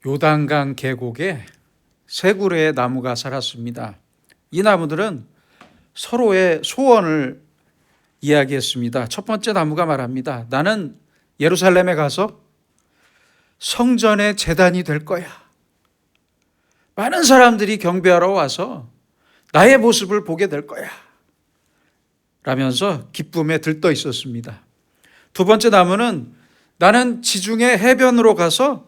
요단강 계곡에 세 그루의 나무가 살았습니다. 이 나무들은 서로의 소원을 이야기했습니다. 첫 번째 나무가 말합니다. 나는 예루살렘에 가서 성전의 제단이 될 거야. 많은 사람들이 경배하러 와서 나의 모습을 보게 될 거야. 라면서 기쁨에 들떠 있었습니다. 두 번째 나무는 나는 지중해 해변으로 가서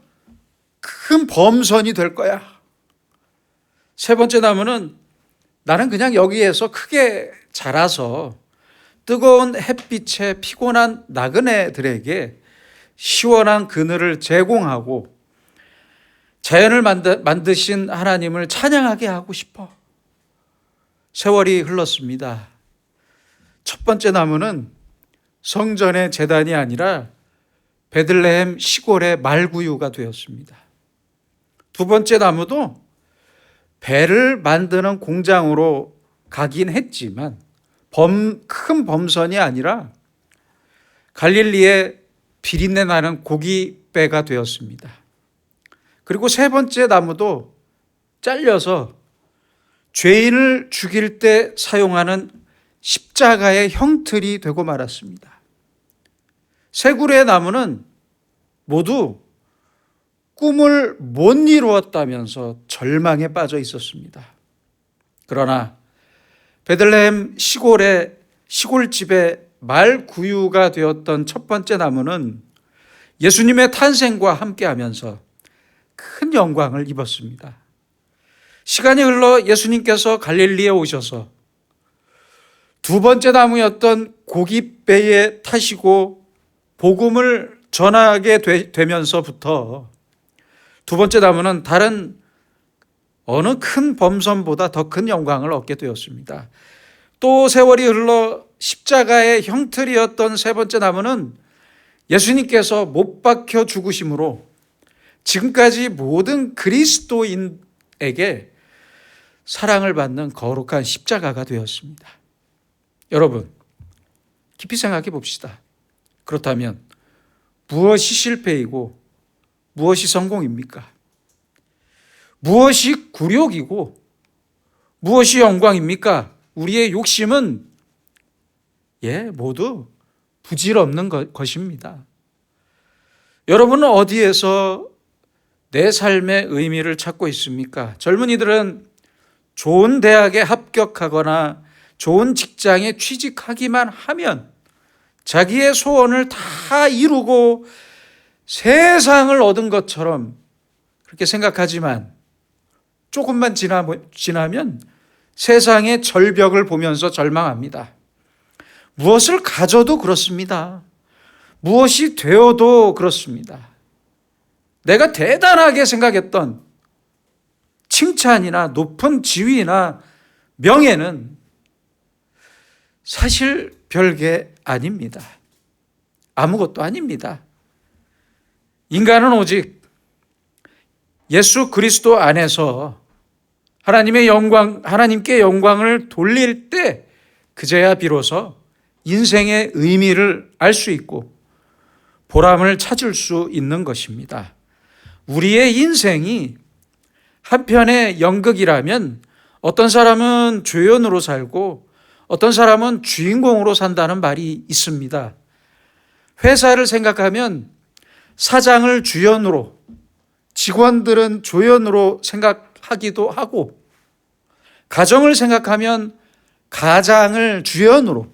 큰 범선이 될 거야. 세 번째 나무는 나는 그냥 여기에서 크게 자라서 뜨거운 햇빛에 피곤한 나그네들에게 시원한 그늘을 제공하고 자연을 만드신 하나님을 찬양하게 하고 싶어. 세월이 흘렀습니다. 첫 번째 나무는 성전의 제단이 아니라 베들레헴 시골의 말구유가 되었습니다. 두 번째 나무도 배를 만드는 공장으로 가긴 했지만 큰 범선이 아니라 갈릴리의 비린내 나는 고깃배가 되었습니다. 그리고 세 번째 나무도 잘려서 죄인을 죽일 때 사용하는 십자가의 형틀이 되고 말았습니다. 세 그루의 나무는 모두 꿈을 못 이루었다면서 절망에 빠져 있었습니다. 그러나 베들레헴 시골집의 말구유가 되었던 첫 번째 나무는 예수님의 탄생과 함께하면서 큰 영광을 입었습니다. 시간이 흘러 예수님께서 갈릴리에 오셔서 두 번째 나무였던 고깃배에 타시고 복음을 전하게 되면서부터 두 번째 나무는 다른 어느 큰 범선보다 더 큰 영광을 얻게 되었습니다. 또 세월이 흘러 십자가의 형틀이었던 세 번째 나무는 예수님께서 못 박혀 죽으심으로 지금까지 모든 그리스도인에게 사랑을 받는 거룩한 십자가가 되었습니다. 여러분, 깊이 생각해 봅시다. 그렇다면 무엇이 실패이고 무엇이 성공입니까? 무엇이 굴욕이고 무엇이 영광입니까? 우리의 욕심은 모두 부질없는 것입니다. 여러분은 어디에서 내 삶의 의미를 찾고 있습니까? 젊은이들은 좋은 대학에 합격하거나 좋은 직장에 취직하기만 하면 자기의 소원을 다 이루고 세상을 얻은 것처럼 그렇게 생각하지만 조금만 지나면 세상의 절벽을 보면서 절망합니다. 무엇을 가져도 그렇습니다. 무엇이 되어도 그렇습니다. 내가 대단하게 생각했던 칭찬이나 높은 지위나 명예는 사실 별게 아닙니다. 아무것도 아닙니다. 인간은 오직 예수 그리스도 안에서 하나님께 영광을 돌릴 때 그제야 비로소 인생의 의미를 알 수 있고 보람을 찾을 수 있는 것입니다. 우리의 인생이 한편의 연극이라면 어떤 사람은 조연으로 살고 어떤 사람은 주인공으로 산다는 말이 있습니다. 회사를 생각하면 사장을 주연으로, 직원들은 조연으로 생각하기도 하고, 가정을 생각하면 가장을 주연으로,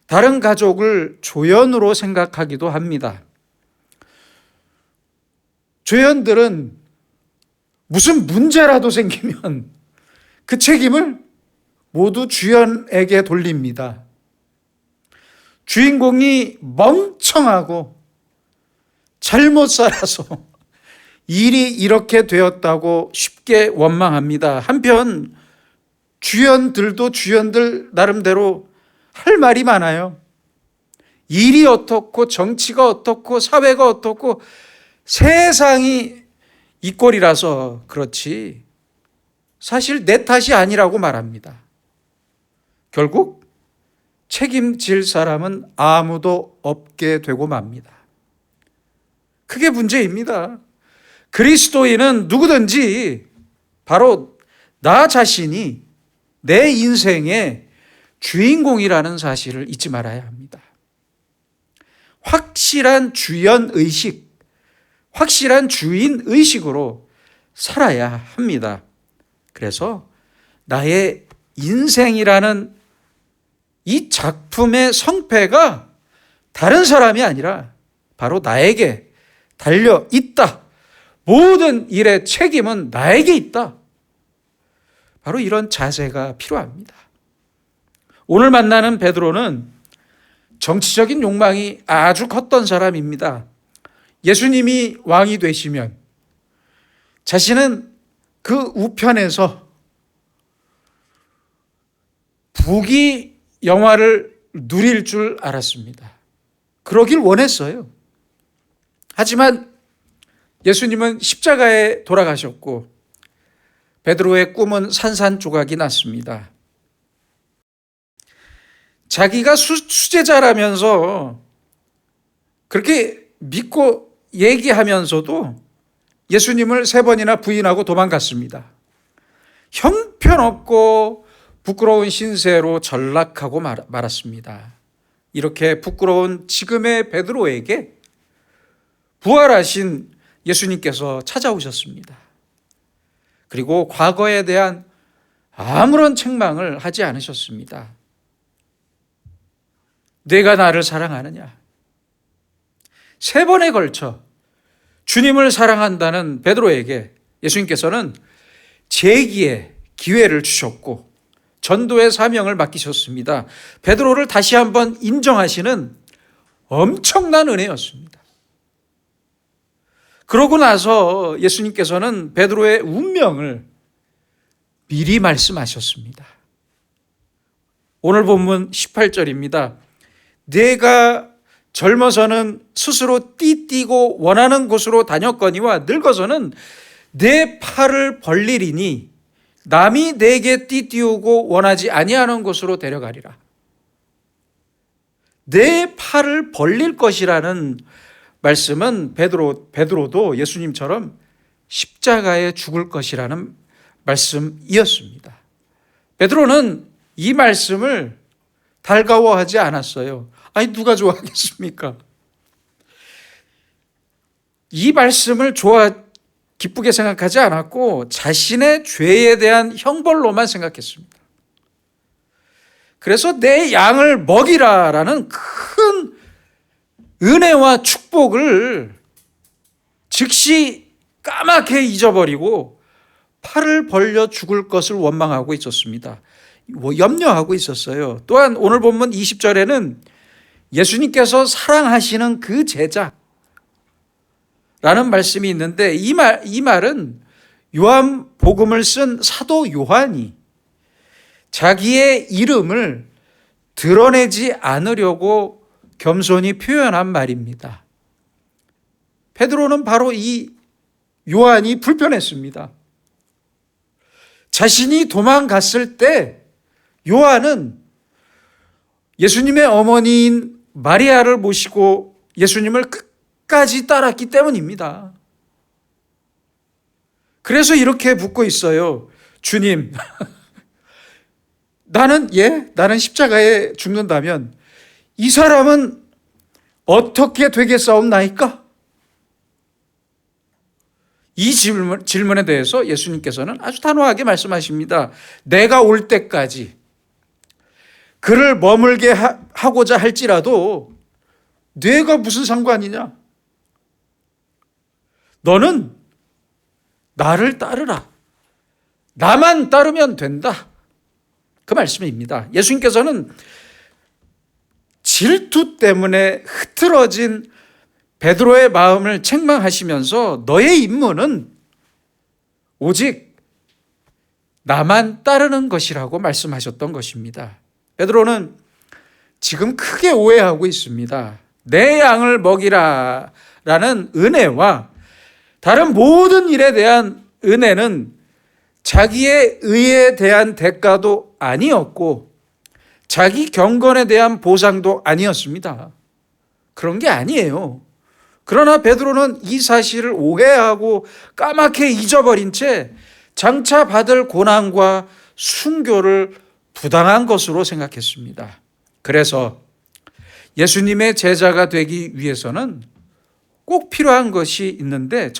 다른 가족을 조연으로 생각하기도 합니다. 조연들은 무슨 문제라도 생기면 그 책임을 모두 주연에게 돌립니다. 주인공이 멍청하고 잘못 살아서 일이 이렇게 되었다고 쉽게 원망합니다. 한편 주연들도 주연들 나름대로 할 말이 많아요. 일이 어떻고 정치가 어떻고 사회가 어떻고 세상이 이 꼴이라서 그렇지 사실 내 탓이 아니라고 말합니다. 결국 책임질 사람은 아무도 없게 되고 맙니다. 그게 문제입니다. 그리스도인은 누구든지 바로 나 자신이 내 인생의 주인공이라는 사실을 잊지 말아야 합니다. 확실한 주연의식, 확실한 주인의식으로 살아야 합니다. 그래서 나의 인생이라는 이 작품의 성패가 다른 사람이 아니라 바로 나에게 달려 있다. 모든 일의 책임은 나에게 있다. 바로 이런 자세가 필요합니다. 오늘 만나는 베드로는 정치적인 욕망이 아주 컸던 사람입니다. 예수님이 왕이 되시면 자신은 그 우편에서 부귀 영화를 누릴 줄 알았습니다. 그러길 원했어요. 하지만 예수님은 십자가에 돌아가셨고 베드로의 꿈은 산산조각이 났습니다. 자기가 수제자라면서 그렇게 믿고 얘기하면서도 예수님을 3번이나 부인하고 도망갔습니다. 형편없고 부끄러운 신세로 전락하고 말았습니다. 이렇게 부끄러운 지금의 베드로에게 부활하신 예수님께서 찾아오셨습니다. 그리고 과거에 대한 아무런 책망을 하지 않으셨습니다. 내가 나를 사랑하느냐? 3번에 걸쳐 주님을 사랑한다는 베드로에게 예수님께서는 재기의 기회를 주셨고 전도의 사명을 맡기셨습니다. 베드로를 다시 한번 인정하시는 엄청난 은혜였습니다. 그러고 나서 예수님께서는 베드로의 운명을 미리 말씀하셨습니다. 오늘 본문 18절입니다. 내가 젊어서는 스스로 띠띠고 원하는 곳으로 다녔거니와 늙어서는 내 팔을 벌리리니 남이 내게 띠띠우고 원하지 아니하는 곳으로 데려가리라. 내 팔을 벌릴 것이라는 말씀은 베드로도 예수님처럼 십자가에 죽을 것이라는 말씀이었습니다. 베드로는 이 말씀을 달가워하지 않았어요. 아니 누가 좋아하겠습니까? 이 말씀을 기쁘게 생각하지 않았고 자신의 죄에 대한 형벌로만 생각했습니다. 그래서 내 양을 먹이라라는 큰 은혜와 축복을 즉시 까맣게 잊어버리고 팔을 벌려 죽을 것을 원망하고 있었습니다. 염려하고 있었어요. 또한 오늘 본문 20절에는 예수님께서 사랑하시는 그 제자라는 말씀이 있는데 이 말은 요한복음을 쓴 사도 요한이 자기의 이름을 드러내지 않으려고 겸손히 표현한 말입니다. 베드로는 바로 이 요한이 불편했습니다. 자신이 도망갔을 때 요한은 예수님의 어머니인 마리아를 모시고 예수님을 끝까지 따랐기 때문입니다. 그래서 이렇게 묻고 있어요. 주님, 나는 십자가에 죽는다면 이 사람은 어떻게 되겠사옵나이까? 이 질문에 대해서 예수님께서는 아주 단호하게 말씀하십니다. 내가 올 때까지 그를 머물게 하고자 할지라도 내가 무슨 상관이냐? 너는 나를 따르라. 나만 따르면 된다. 그 말씀입니다. 예수님께서는 질투 때문에 흐트러진 베드로의 마음을 책망하시면서 너의 임무는 오직 나만 따르는 것이라고 말씀하셨던 것입니다. 베드로는 지금 크게 오해하고 있습니다. 내 양을 먹이라 라는 은혜와 다른 모든 일에 대한 은혜는 자기의 의에 대한 대가도 아니었고 자기 경건에 대한 보상도 아니었습니다. 그런 게 아니에요. 그러나 베드로는 이 사실을 오해하고 까맣게 잊어버린 채 장차 받을 고난과 순교를 부당한 것으로 생각했습니다. 그래서 예수님의 제자가 되기 위해서는 꼭 필요한 것이 있는데,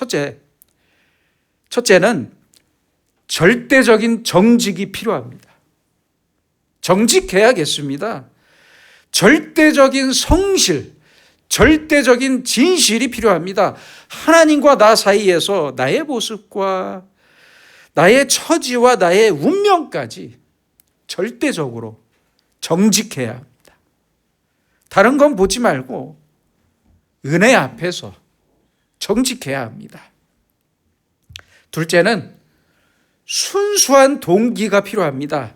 첫째는 절대적인 정직이 필요합니다. 정직해야겠습니다. 절대적인 성실, 절대적인 진실이 필요합니다. 하나님과 나 사이에서 나의 모습과 나의 처지와 나의 운명까지 절대적으로 정직해야 합니다. 다른 건 보지 말고 은혜 앞에서 정직해야 합니다. 둘째는 순수한 동기가 필요합니다.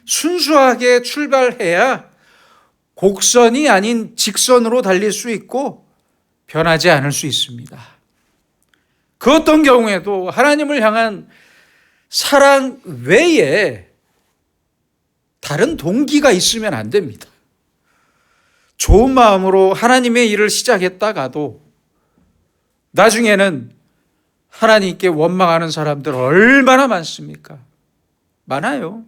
순수하게 출발해야 곡선이 아닌 직선으로 달릴 수 있고 변하지 않을 수 있습니다. 그 어떤 경우에도 하나님을 향한 사랑 외에 다른 동기가 있으면 안 됩니다. 좋은 마음으로 하나님의 일을 시작했다가도 나중에는 하나님께 원망하는 사람들 얼마나 많습니까? 많아요.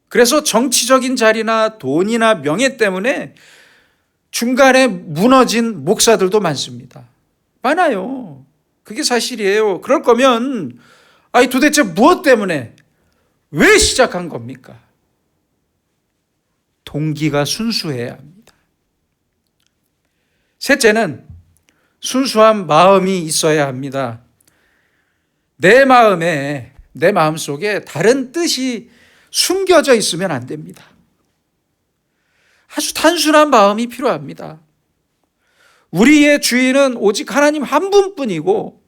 그래서 정치적인 자리나 돈이나 명예 때문에 중간에 무너진 목사들도 많습니다. 많아요. 그게 사실이에요. 그럴 거면 도대체 무엇 때문에 왜 시작한 겁니까? 동기가 순수해야 합니다. 셋째는 순수한 마음이 있어야 합니다. 내 마음 속에 다른 뜻이 숨겨져 있으면 안 됩니다. 아주 단순한 마음이 필요합니다. 우리의 주인은 오직 하나님 한 분뿐이고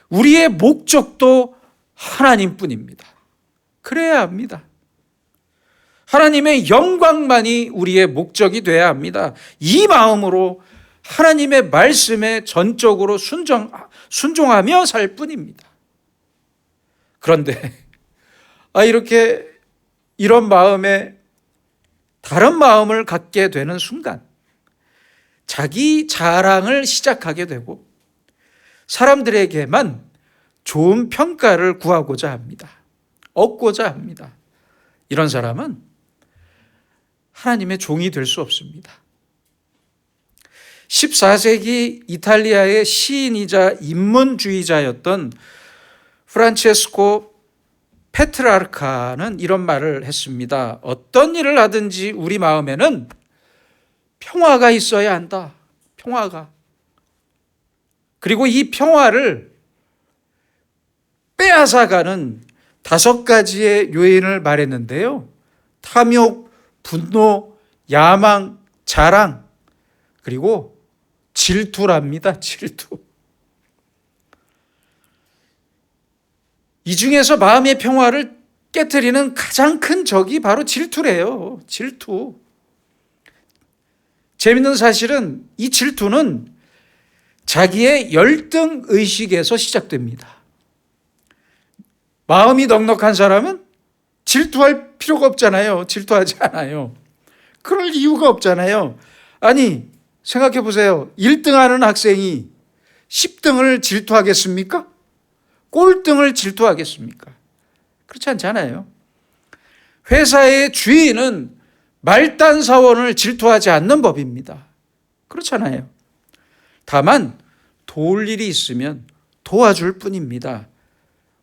우리의 목적도 하나님뿐입니다. 그래야 합니다. 하나님의 영광만이 우리의 목적이 돼야 합니다. 이 마음으로 하나님의 말씀에 전적으로 순종하며 살 뿐입니다. 그런데 이런 마음에 다른 마음을 갖게 되는 순간 자기 자랑을 시작하게 되고 사람들에게만 좋은 평가를 구하고자 합니다. 얻고자 합니다. 이런 사람은 하나님의 종이 될 수 없습니다. 14세기 이탈리아의 시인이자 인문주의자였던 프란체스코 페트라르카는 이런 말을 했습니다. 어떤 일을 하든지 우리 마음에는 평화가 있어야 한다. 평화가. 그리고 이 평화를 빼앗아가는 5가지의 요인을 말했는데요. 탐욕, 분노, 야망, 자랑, 그리고 질투랍니다. 질투. 이 중에서 마음의 평화를 깨트리는 가장 큰 적이 바로 질투래요. 질투. 재밌는 사실은 이 질투는 자기의 열등 의식에서 시작됩니다. 마음이 넉넉한 사람은 질투할 필요가 없잖아요. 질투하지 않아요. 그럴 이유가 없잖아요. 아니, 생각해 보세요. 1등하는 학생이 10등을 질투하겠습니까? 꼴등을 질투하겠습니까? 그렇지 않잖아요. 회사의 주인은 말단 사원을 질투하지 않는 법입니다. 그렇잖아요. 다만 도울 일이 있으면 도와줄 뿐입니다.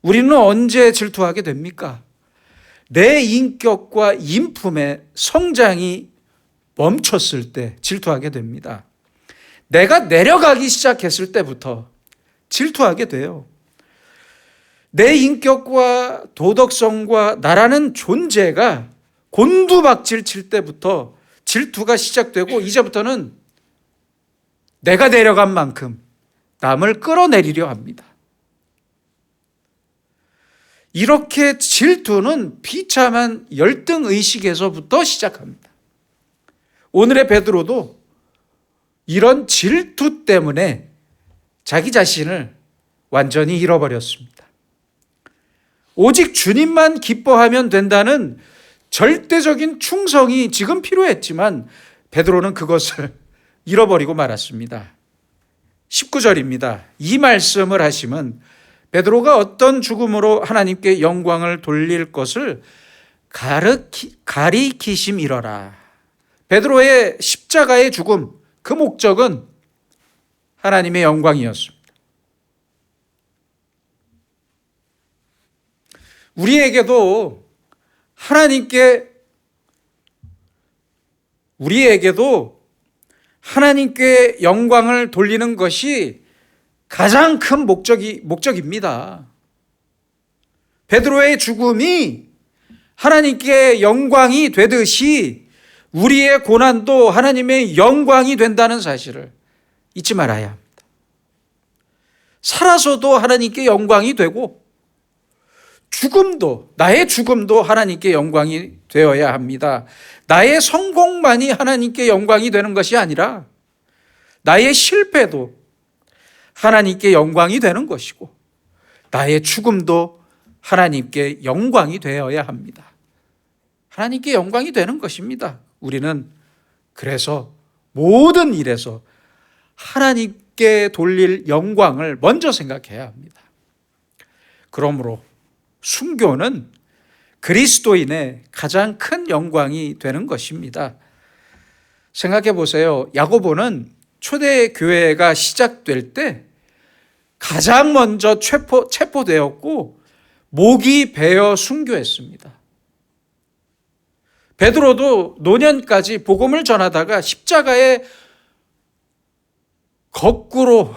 우리는 언제 질투하게 됩니까? 내 인격과 인품의 성장이 멈췄을 때 질투하게 됩니다. 내가 내려가기 시작했을 때부터 질투하게 돼요. 내 인격과 도덕성과 나라는 존재가 곤두박질 칠 때부터 질투가 시작되고 이제부터는 내가 내려간 만큼 남을 끌어내리려 합니다. 이렇게 질투는 비참한 열등의식에서부터 시작합니다. 오늘의 베드로도 이런 질투 때문에 자기 자신을 완전히 잃어버렸습니다. 오직 주님만 기뻐하면 된다는 절대적인 충성이 지금 필요했지만 베드로는 그것을 잃어버리고 말았습니다. 19절입니다. 이 말씀을 하시면 베드로가 어떤 죽음으로 하나님께 영광을 돌릴 것을 가리키심이러라. 베드로의 십자가의 죽음, 그 목적은 하나님의 영광이었습니다. 우리에게도 하나님께 영광을 돌리는 것이 가장 큰 목적입니다. 베드로의 죽음이 하나님께 영광이 되듯이 우리의 고난도 하나님의 영광이 된다는 사실을 잊지 말아야 합니다. 살아서도 하나님께 영광이 되고 나의 죽음도 하나님께 영광이 되어야 합니다. 나의 성공만이 하나님께 영광이 되는 것이 아니라 나의 실패도 하나님께 영광이 되는 것이고 나의 죽음도 하나님께 영광이 되어야 합니다. 하나님께 영광이 되는 것입니다. 우리는 그래서 모든 일에서 하나님께 돌릴 영광을 먼저 생각해야 합니다. 그러므로 순교는 그리스도인의 가장 큰 영광이 되는 것입니다. 생각해 보세요. 야고보는 초대교회가 시작될 때 가장 먼저 체포되었고 목이 베어 순교했습니다. 베드로도 노년까지 복음을 전하다가 십자가에 거꾸로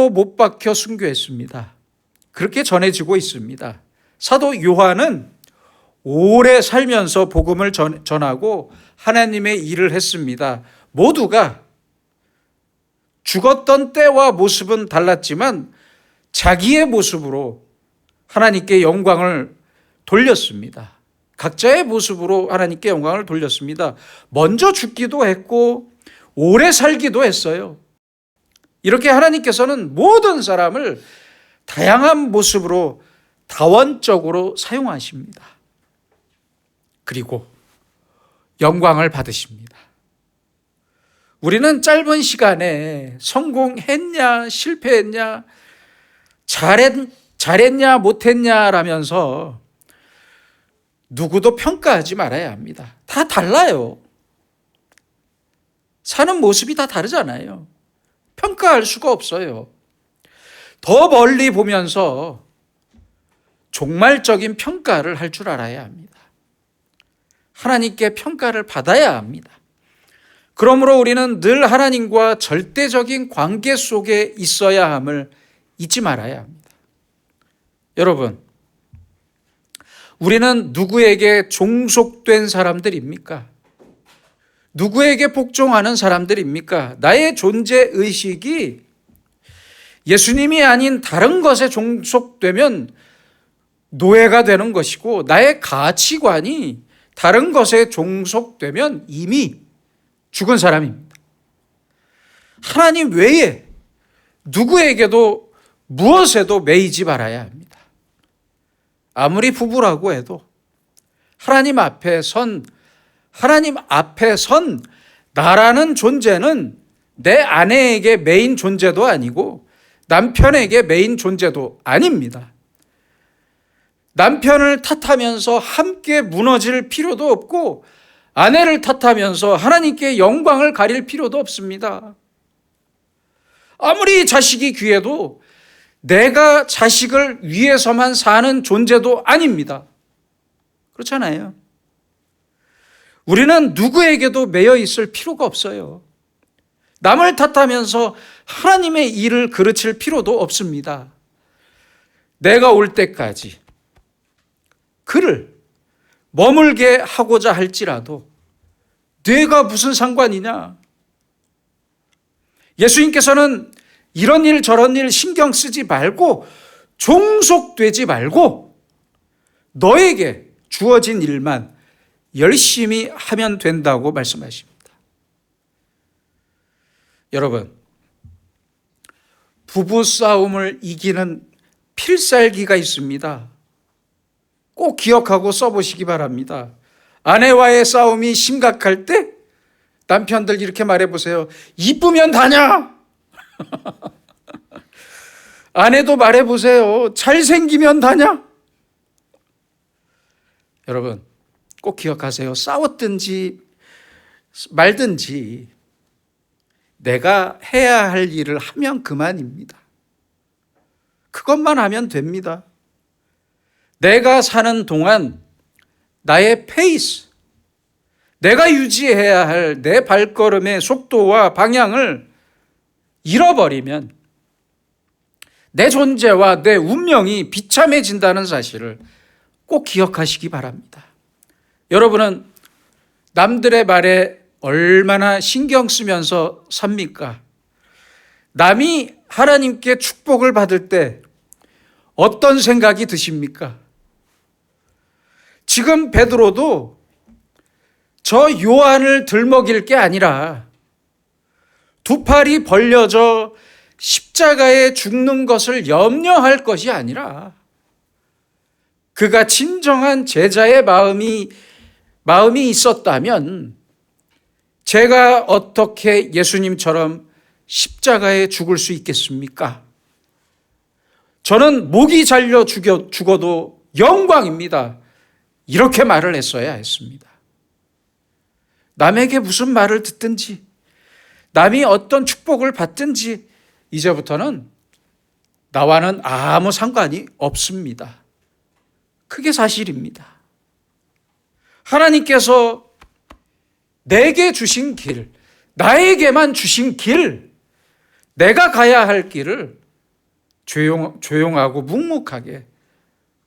못 박혀 순교했습니다. 그렇게 전해지고 있습니다. 사도 요한은 오래 살면서 복음을 전하고 하나님의 일을 했습니다. 모두가 죽었던 때와 모습은 달랐지만 자기의 모습으로 하나님께 영광을 돌렸습니다. 각자의 모습으로 하나님께 영광을 돌렸습니다. 먼저 죽기도 했고 오래 살기도 했어요. 이렇게 하나님께서는 모든 사람을 다양한 모습으로 다원적으로 사용하십니다. 그리고 영광을 받으십니다. 우리는 짧은 시간에 성공했냐 실패했냐 잘했냐 못했냐라면서 누구도 평가하지 말아야 합니다. 다 달라요. 사는 모습이 다 다르잖아요. 평가할 수가 없어요. 더 멀리 보면서 종말적인 평가를 할 줄 알아야 합니다. 하나님께 평가를 받아야 합니다. 그러므로 우리는 늘 하나님과 절대적인 관계 속에 있어야 함을 잊지 말아야 합니다. 여러분, 우리는 누구에게 종속된 사람들입니까? 누구에게 복종하는 사람들입니까? 나의 존재의식이 예수님이 아닌 다른 것에 종속되면 노예가 되는 것이고 나의 가치관이 다른 것에 종속되면 이미 죽은 사람입니다. 하나님 외에 누구에게도 무엇에도 매이지 말아야 합니다. 아무리 부부라고 해도 하나님 앞에 선 나라는 존재는 내 아내에게 매인 존재도 아니고 남편에게 매인 존재도 아닙니다. 남편을 탓하면서 함께 무너질 필요도 없고 아내를 탓하면서 하나님께 영광을 가릴 필요도 없습니다. 아무리 자식이 귀해도 내가 자식을 위해서만 사는 존재도 아닙니다. 그렇잖아요. 우리는 누구에게도 매여 있을 필요가 없어요. 남을 탓하면서 하나님의 일을 그르칠 필요도 없습니다. 내가 올 때까지 그를 머물게 하고자 할지라도 내가 무슨 상관이냐? 예수님께서는 이런 일 저런 일 신경 쓰지 말고 종속되지 말고 너에게 주어진 일만 열심히 하면 된다고 말씀하십니다. 여러분, 부부싸움을 이기는 필살기가 있습니다. 꼭 기억하고 써보시기 바랍니다. 아내와의 싸움이 심각할 때 남편들 이렇게 말해보세요. 이쁘면 다냐? 아내도 말해보세요. 잘생기면 다냐? 여러분 꼭 기억하세요. 싸웠든지 말든지 내가 해야 할 일을 하면 그만입니다. 그것만 하면 됩니다. 내가 사는 동안 나의 페이스, 내가 유지해야 할 내 발걸음의 속도와 방향을 잃어버리면 내 존재와 내 운명이 비참해진다는 사실을 꼭 기억하시기 바랍니다. 여러분은 남들의 말에 얼마나 신경 쓰면서 삽니까? 남이 하나님께 축복을 받을 때 어떤 생각이 드십니까? 지금 베드로도 저 요한을 들먹일 게 아니라 두 팔이 벌려져 십자가에 죽는 것을 염려할 것이 아니라 그가 진정한 제자의 마음이 있었다면 제가 어떻게 예수님처럼 십자가에 죽을 수 있겠습니까? 저는 목이 잘려 죽어도 영광입니다. 이렇게 말을 했어야 했습니다. 남에게 무슨 말을 듣든지 남이 어떤 축복을 받든지 이제부터는 나와는 아무 상관이 없습니다. 그게 사실입니다. 하나님께서 내게 주신 길, 나에게만 주신 길, 내가 가야 할 길을 조용하고 묵묵하게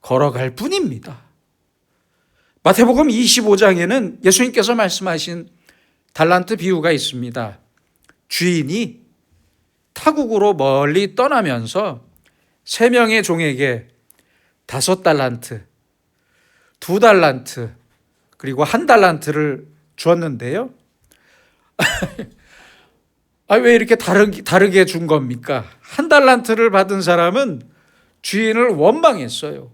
걸어갈 뿐입니다. 마태복음 25장에는 예수님께서 말씀하신 달란트 비유가 있습니다. 주인이 타국으로 멀리 떠나면서 3명의 종에게 5달란트, 2달란트, 그리고 1달란트를 주었는데요. 왜 이렇게 다르게 준 겁니까? 1달란트를 받은 사람은 주인을 원망했어요.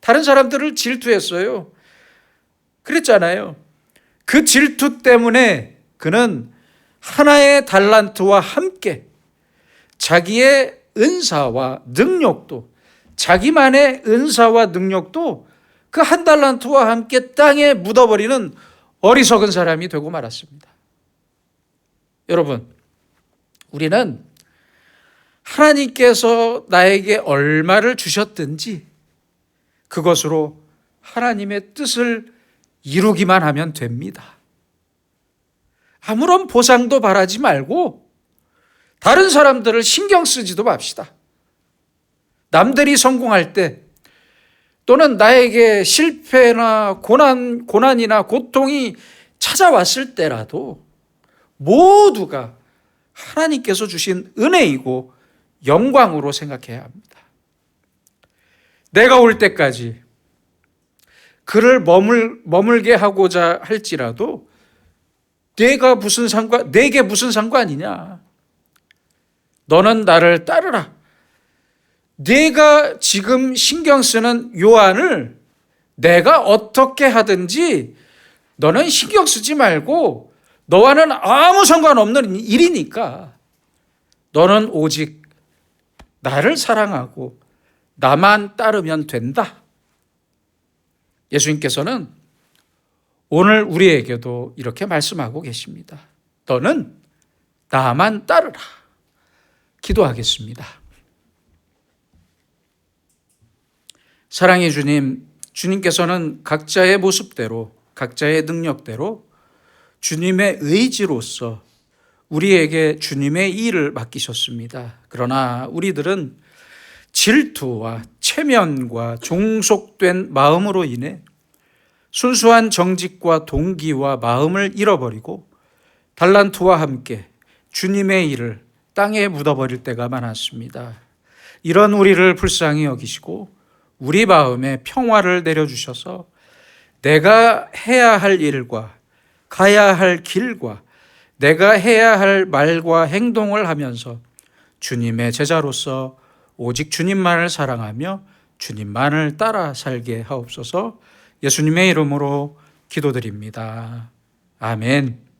다른 사람들을 질투했어요. 그랬잖아요. 그 질투 때문에 그는 하나의 달란트와 함께 자기의 은사와 능력도, 자기만의 은사와 능력도 그 1달란트와 함께 땅에 묻어버리는 어리석은 사람이 되고 말았습니다. 여러분, 우리는 하나님께서 나에게 얼마를 주셨든지 그것으로 하나님의 뜻을 이루기만 하면 됩니다. 아무런 보상도 바라지 말고 다른 사람들을 신경 쓰지도 맙시다. 남들이 성공할 때 또는 나에게 실패나 고난이나 고통이 찾아왔을 때라도 모두가 하나님께서 주신 은혜이고 영광으로 생각해야 합니다. 내가 올 때까지 그를 머물게 하고자 할지라도 내게 무슨 상관이냐? 너는 나를 따르라. 네가 지금 신경 쓰는 요한을 내가 어떻게 하든지 너는 신경 쓰지 말고 너와는 아무 상관없는 일이니까 너는 오직 나를 사랑하고 나만 따르면 된다. 예수님께서는 오늘 우리에게도 이렇게 말씀하고 계십니다. 너는 나만 따르라. 기도하겠습니다. 사랑의 주님, 주님께서는 각자의 모습대로, 각자의 능력대로 주님의 의지로서 우리에게 주님의 일을 맡기셨습니다. 그러나 우리들은 질투와 체면과 종속된 마음으로 인해 순수한 정직과 동기와 마음을 잃어버리고 달란트와 함께 주님의 일을 땅에 묻어버릴 때가 많았습니다. 이런 우리를 불쌍히 여기시고 우리 마음에 평화를 내려주셔서 내가 해야 할 일과 가야 할 길과 내가 해야 할 말과 행동을 하면서 주님의 제자로서 오직 주님만을 사랑하며 주님만을 따라 살게 하옵소서. 예수님의 이름으로 기도드립니다. 아멘.